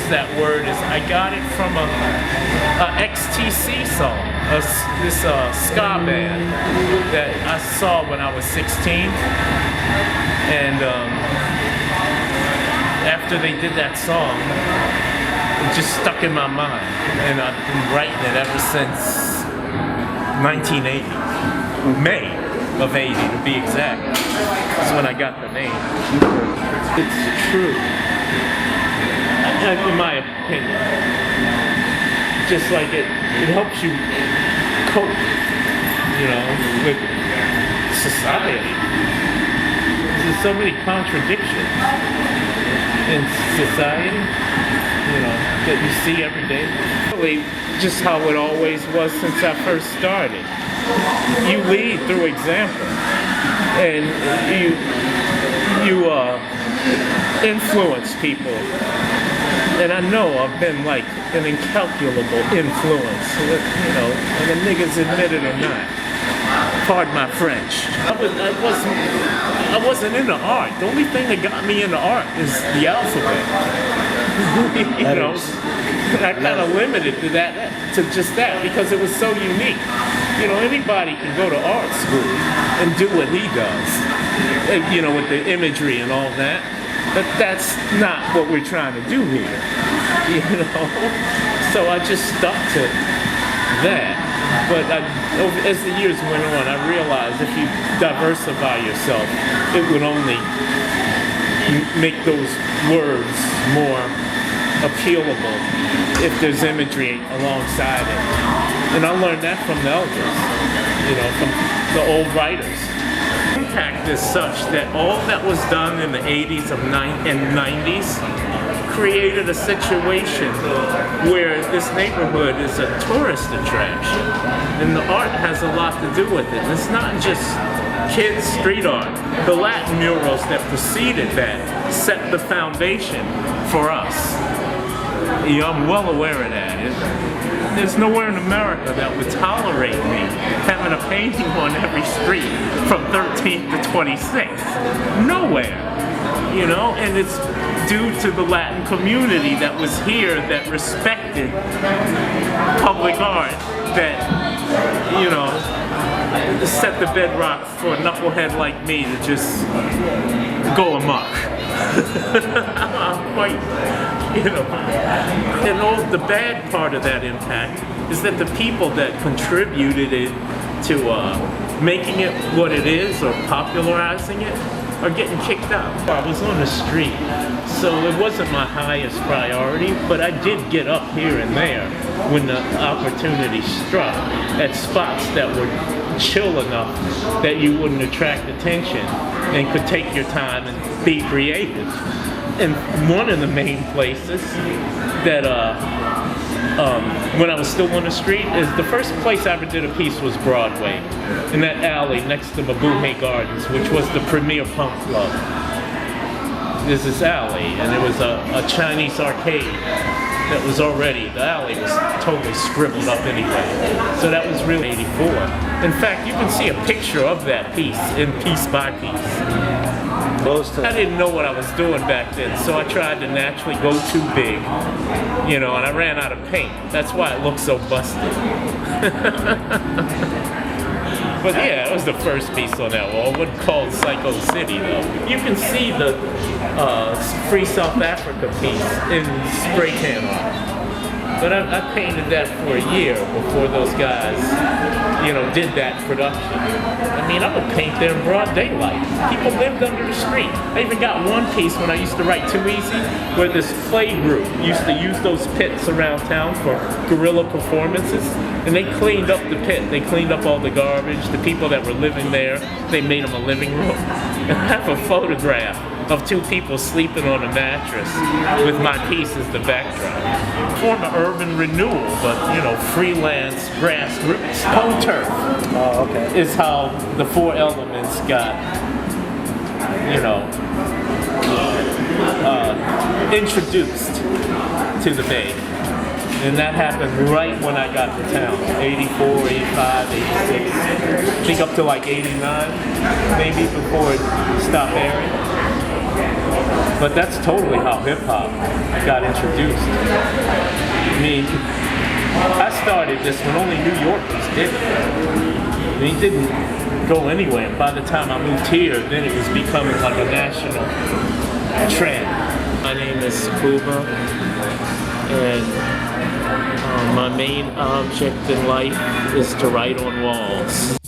use that word is I got it from a XTC song, this ska band that I saw when I was 16, and after they did that song, it just stuck in my mind, and I've been writing it ever since 1980, May of 80 to be exact. That's when I got the name. It's true, in my opinion. Just like it helps you cope, with society. There's so many contradictions in society, that you see every day. Really, just how it always was since I first started. You lead through example, and you influence people. And I know I've been like an incalculable influence, and the niggas admit it or not. Pardon my French. I wasn't into art. The only thing that got me into art is the alphabet. I kind of limited to just that because it was so unique. Anybody can go to art school and do what he does, with the imagery and all that. But that's not what we're trying to do here, So I just stuck to that. But as the years went on, I realized if you diversify yourself, it would only make those words more appealable if there's imagery alongside it. And I learned that from the elders, from the old writers. Impact is such that all that was done in the 80s and 90s created a situation where this neighborhood is a tourist attraction, and the art has a lot to do with it. And it's not just kids' street art. The Latin murals that preceded that set the foundation for us. I'm well aware of that. There's nowhere in America that would tolerate me having a painting on every street from 13th to 26th. Nowhere. And it's due to the Latin community that was here that respected public art, that, set the bedrock for a knucklehead like me to just go amok. I'm quite, and all the bad part of that impact is that the people that contributed it to making it what it is or popularizing it are getting kicked out. I was on the street, so it wasn't my highest priority, but I did get up here and there when the opportunity struck at spots that were chill enough that you wouldn't attract attention and could take your time and be creative. And one of the main places that when I was still on the street is the first place I ever did a piece was Broadway, in that alley next to Mabuhay Gardens, which was the premier punk club. There's this alley, and there was a Chinese arcade that was already, the alley was totally scribbled up anyway. So that was really 84. In fact, you can see a picture of that piece in Piece by Piece. I didn't know what I was doing back then, so I tried to naturally go too big, and I ran out of paint. That's why it looked so busted. But yeah, it was the first piece on that wall, what's called Psycho City, though. You can see the Free South Africa piece in spray can art. But I painted that for a year before those guys, did that production. I mean, I would paint there in broad daylight. People lived under the street. I even got one piece when I used to write Too Easy, where this play group used to use those pits around town for guerrilla performances, and they cleaned up the pit. They cleaned up all the garbage. The people that were living there, they made them a living room. And I have a photograph of two people sleeping on a mattress with my piece as the backdrop. Form of urban renewal, but freelance grassroots. Home turf is how the four elements got, introduced to the Bay. And that happened right when I got to town, 84, 85, 86, I think up to like 89, maybe before it stopped airing. But that's totally how hip-hop got introduced. I mean, I started this when only New Yorkers did it. And it didn't go anywhere. By the time I moved here, then it was becoming like a national trend. My name is CUBA, and my main object in life is to write on walls.